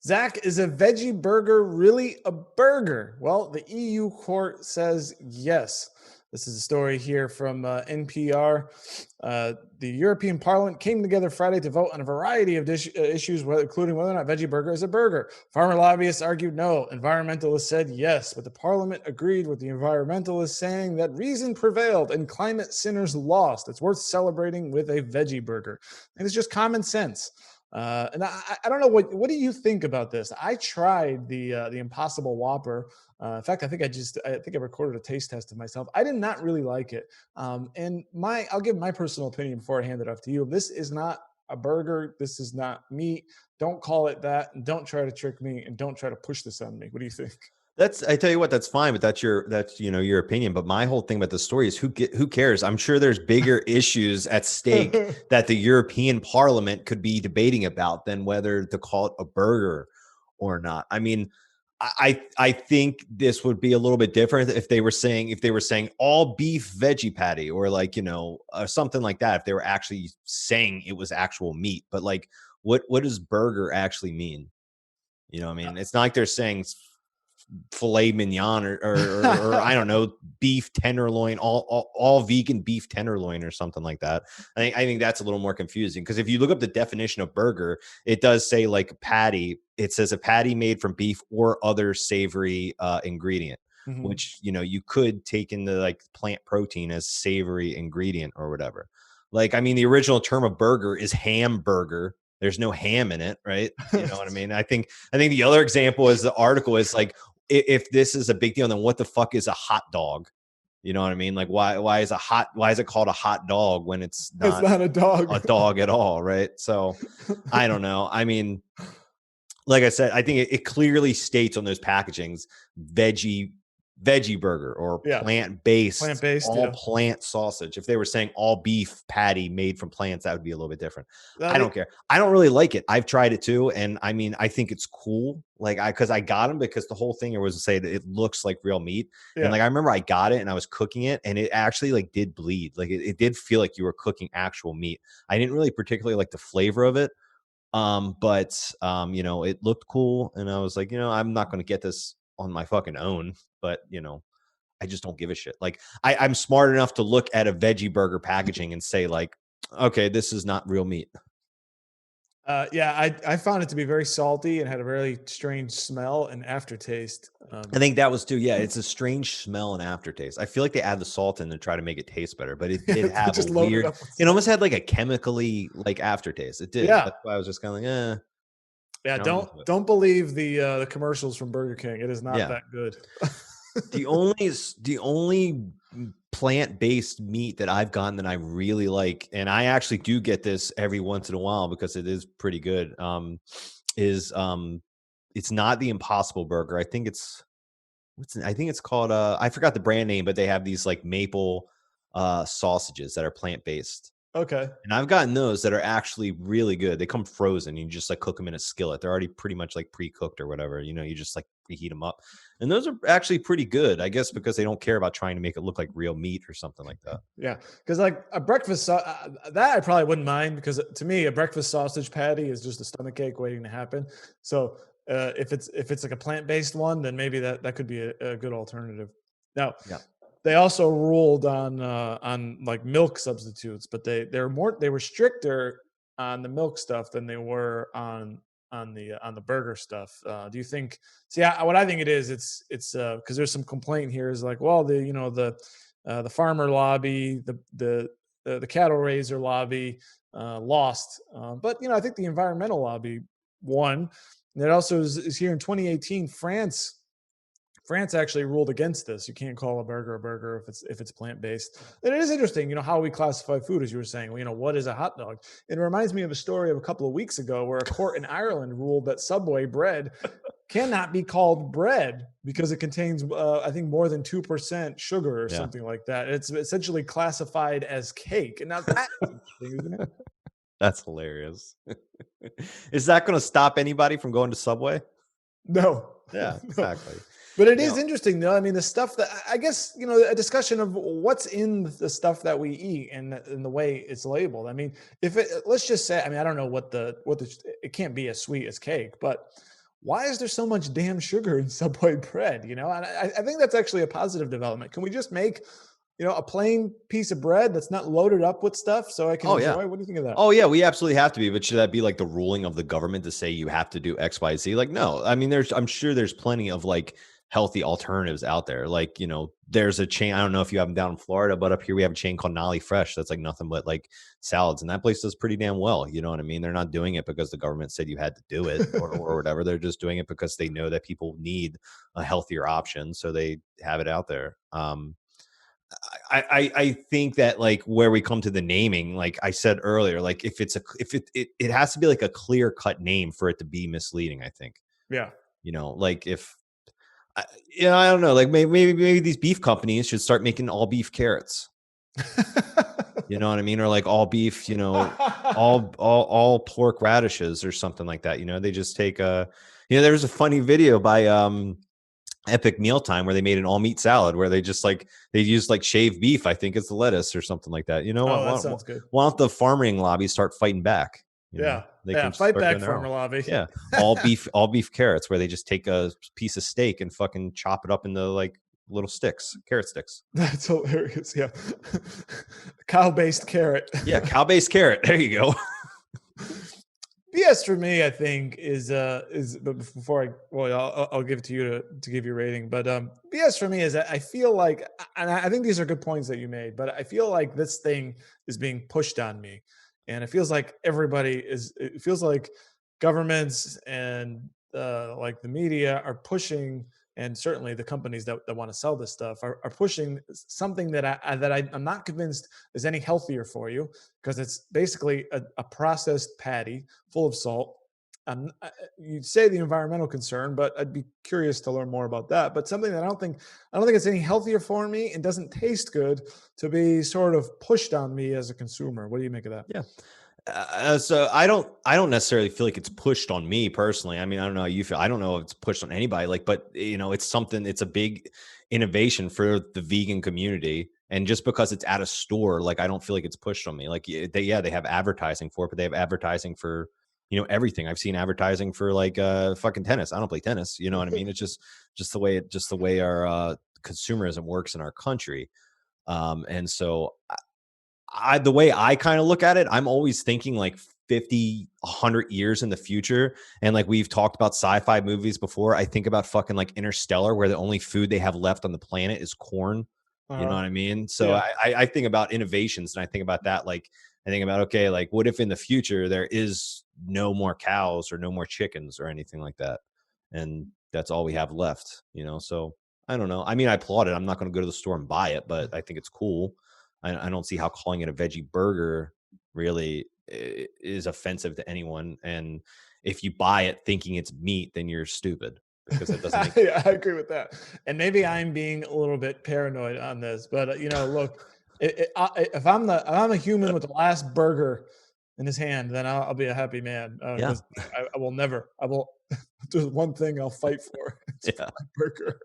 Zach, is a veggie burger really a burger? Well, the EU court says yes. This is a story here from NPR. The European Parliament came together Friday to vote on a variety of issues, including whether or not veggie burger is a burger. Farmer lobbyists argued no. Environmentalists said yes, but the Parliament agreed with the environmentalists, saying that reason prevailed and climate sinners lost. It's worth celebrating with a veggie burger. And it's just common sense. And I don't know what do you think about this? I tried the Impossible Whopper. In fact, I think I recorded a taste test of myself. I did not really like it. And I'll give my personal opinion before I hand it off to you. This is not a burger. This is not meat. Don't call it that, and don't try to trick me, and don't try to push this on me. What do you think? I tell you what, that's fine, but that's your opinion. But my whole thing about the story is who cares? I'm sure there's bigger issues at stake that the European Parliament could be debating about than whether to call it a burger or not. I mean, I think this would be a little bit different if they were saying all beef veggie patty, or something like that, if they were actually saying it was actual meat. But like, what does burger actually mean? I mean, it's not like they're saying filet mignon or I don't know, beef tenderloin, all vegan beef tenderloin or something like that. I think that's a little more confusing, because if you look up the definition of burger, it does say like patty. It says a patty made from beef or other savory ingredient, which you could take into like plant protein as savory ingredient or whatever. Like, I mean, the original term of burger is hamburger. There's no ham in it, right? You know what I mean? I think the other example is the article is like, if this is a big deal, then what the fuck is a hot dog? You know what I mean? Like, why is it called a hot dog when it's not a dog at all, right? So I don't know. I mean, like I said, I think it clearly states on those packagings veggie burger or plant-based plant sausage. If they were saying all beef patty made from plants, that would be a little bit different. I don't care. I don't really like it. I've tried it too, and I mean, I think it's cool. Like, because I got them because the whole thing was to say that it looks like real meat. And like, I remember I got it and I was cooking it, and it actually like did bleed. Like, it did feel like you were cooking actual meat. I didn't really particularly like the flavor of it. But it looked cool, and I was like, I'm not going to get this on my fucking own, but I just don't give a shit. Like, I'm smart enough to look at a veggie burger packaging and say like, okay, this is not real meat. I found it to be very salty and had a very strange smell and aftertaste. I think that was too. Yeah, it's a strange smell and aftertaste. I feel like they add the salt in to try to make it taste better, but it did have just a weird. It almost had like a chemically like aftertaste. It did. Yeah, that's why I was just kind of like, eh. Yeah, don't believe the commercials from Burger King. It is not that good. the only plant-based meat that I've gotten that I really like, and I actually do get this every once in a while because it is pretty good, is it's not the Impossible Burger. I think it's called I forgot the brand name, but they have these like maple sausages that are plant-based. Okay. And I've gotten those that are actually really good. They come frozen. You just like cook them in a skillet. They're already pretty much like pre-cooked or whatever. You just like preheat them up. And those are actually pretty good, I guess, because they don't care about trying to make it look like real meat or something like that. Yeah. Because like a breakfast, that I probably wouldn't mind, because to me, a breakfast sausage patty is just a stomach ache waiting to happen. So if it's like a plant-based one, then maybe that could be a good alternative. Now, they also ruled on like milk substitutes, but they were stricter on the milk stuff than they were on the burger stuff. Do you think? See, what I think it is, it's because there's some complaint here is like, well, the farmer lobby, the cattle raiser lobby lost, but I think the environmental lobby won. And it also is here in 2018, France actually ruled against this. You can't call a burger if it's plant-based. And it is interesting, how we classify food, as you were saying. What is a hot dog? It reminds me of a story of a couple of weeks ago where a court in Ireland ruled that Subway bread cannot be called bread because it contains, I think, more than 2% sugar or something like that. It's essentially classified as cake. And now that's interesting, isn't it? That's hilarious. Is that going to stop anybody from going to Subway? No. Yeah, exactly. But it is interesting, though. I mean, the stuff that I guess, a discussion of what's in the stuff that we eat and the way it's labeled. I mean, let's just say, I mean, I don't know what it can't be as sweet as cake, but why is there so much damn sugar in Subway bread? You know, and I think that's actually a positive development. Can we just make, a plain piece of bread that's not loaded up with stuff so I can Oh yeah. enjoy? What do you think of that? Oh yeah, we absolutely have to be. But should that be like the ruling of the government to say you have to do X, Y, Z? Like, no. I mean, I'm sure there's plenty of like healthy alternatives out there. Like, there's a chain. I don't know if you have them down in Florida, but up here we have a chain called Nolly Fresh. That's like nothing but like salads, and that place does pretty damn well. You know what I mean? They're not doing it because the government said you had to do it or whatever. They're just doing it because they know that people need a healthier option, so they have it out there. I think that like where we come to the naming, like I said earlier, like if it has to be like a clear cut name for it to be misleading. I think, Yeah. like if I don't know, like maybe these beef companies should start making all beef carrots. You know what I mean? Or like all beef, all pork radishes or something like that. They just take there was a funny video by Epic Mealtime where they made an all meat salad where they used like shaved beef, I think it's the lettuce or something like that. Oh, that sounds good. Why don't the farming lobby start fighting back? Yeah. They Yeah. can Fight start back, doing their farmer own. lobby. Yeah, all beef carrots where they just take a piece of steak and fucking chop it up into like little sticks, carrot sticks. That's hilarious. Yeah. Cow-based carrot. Yeah, cow-based carrot. There you go. BS for me, I think, but before I'll give it to you to give your rating. But BS for me is that I feel like, and I think these are good points that you made, but I feel like this thing is being pushed on me, and it feels like it feels like governments and like the media are pushing, and certainly the companies that want to sell this stuff are pushing something I'm not convinced is any healthier for you, because it's basically a processed patty full of salt. You'd say the environmental concern, but I'd be curious to learn more about that. But something that I don't think it's any healthier for me and doesn't taste good to be sort of pushed on me as a consumer. What do you make of that? Yeah. So I don't necessarily feel like it's pushed on me personally. I mean, I don't know how you feel. I don't know if it's pushed on anybody. Like, but it's a big innovation for the vegan community. And just because it's at a store, like I don't feel like it's pushed on me. Like they have advertising for it, but they have advertising for everything. I've seen advertising for like fucking tennis. I don't play tennis. You know what I mean? It's just the way our consumerism works in our country. And so the way I kind of look at it, I'm always thinking like 50, 100 years in the future. And like we've talked about sci-fi movies before. I think about fucking like Interstellar, where the only food they have left on the planet is corn. You know Uh, what I mean? So yeah. I think about innovations, and I think about that. Like I think about, okay, like what if in the future there is no more cows or no more chickens or anything like that? And that's all we have left, So I don't know. I mean, I applaud it. I'm not going to go to the store and buy it, but I think it's cool. I don't see how calling it a veggie burger really is offensive to anyone. And if you buy it thinking it's meat, then you're stupid because it doesn't make sense. Yeah, I agree with that. And maybe I'm being a little bit paranoid on this, but look, if I'm a human with the last burger in his hand, then I'll be a happy man, Yeah. because I will never. I will. There's one thing I'll fight for. It's Yeah. my burger.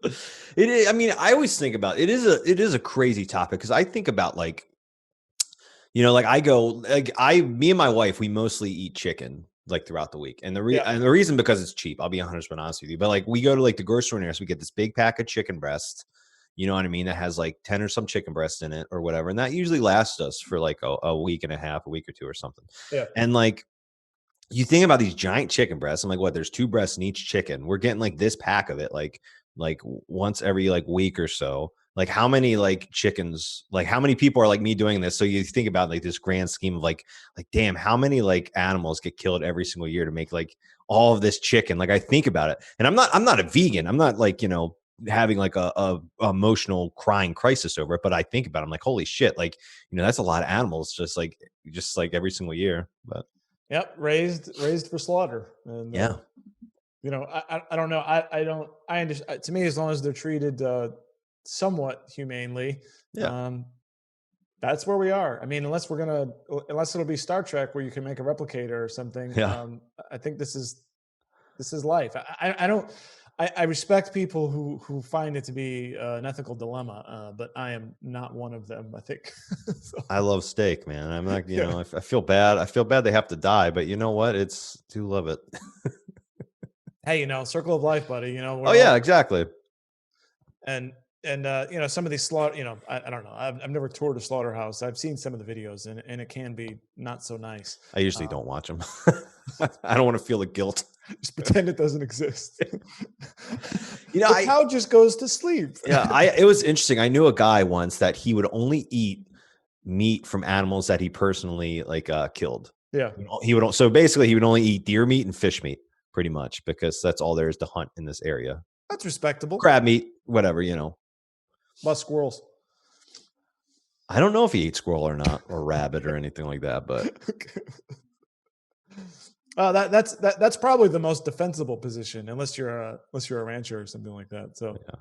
It is. I mean, I always think about it is a crazy topic because I think about like, like I go like me and my wife, we mostly eat chicken like throughout the week. And Yeah, and the reason because it's cheap. I'll be 100% honest with you. But like we go to like the grocery store near us, we get this big pack of chicken breast. You know what I mean? That has like 10 or some chicken breast in it or whatever. And that usually lasts us for like a week and a half, a week or two or something. yeah. And like you think about these giant chicken breasts. I'm like, what? There's 2 breasts in each chicken. We're getting like this pack of it, like once every like week or so. Like how many like chickens? Like how many people are like me doing this? So you think about like this grand scheme of like damn, how many like animals get killed every single year to make like all of this chicken? Like I think about it, and I'm not a vegan. I'm not like having like a emotional crying crisis over it. But I think about it, I'm like, holy shit, like that's a lot of animals just like every single year. But Yep, raised for slaughter, and yeah. I don't know. I understand. To me, as long as they're treated somewhat humanely, Yeah. um, that's where we are. I mean, unless it'll be Star Trek where you can make a replicator or something. Yeah. I think this is life. I don't. I respect people who find it to be an ethical dilemma, but I am not one of them. I think. So, I love steak, man. I'm not, yeah. I feel bad. I feel bad they have to die, but you know what? Do love it. hey, circle of life, buddy. Oh We're yeah, all exactly. and some of these slaughter. I don't know. I've never toured a slaughterhouse. I've seen some of the videos, and it can be not so nice. I usually don't watch them. I don't want to feel the guilt. Just pretend it doesn't exist. You know, The cow just goes to sleep. it was interesting. I knew a guy once that he would only eat meat from animals that he personally killed. Yeah, He would so basically he would only eat deer meat and fish meat pretty much because that's all there is to hunt in this area. that's respectable. Crab meat, whatever, About squirrels. I don't know if he ate squirrel or not, or rabbit or anything like that, but That's probably the most defensible position, unless you're a rancher or something like that. So yeah.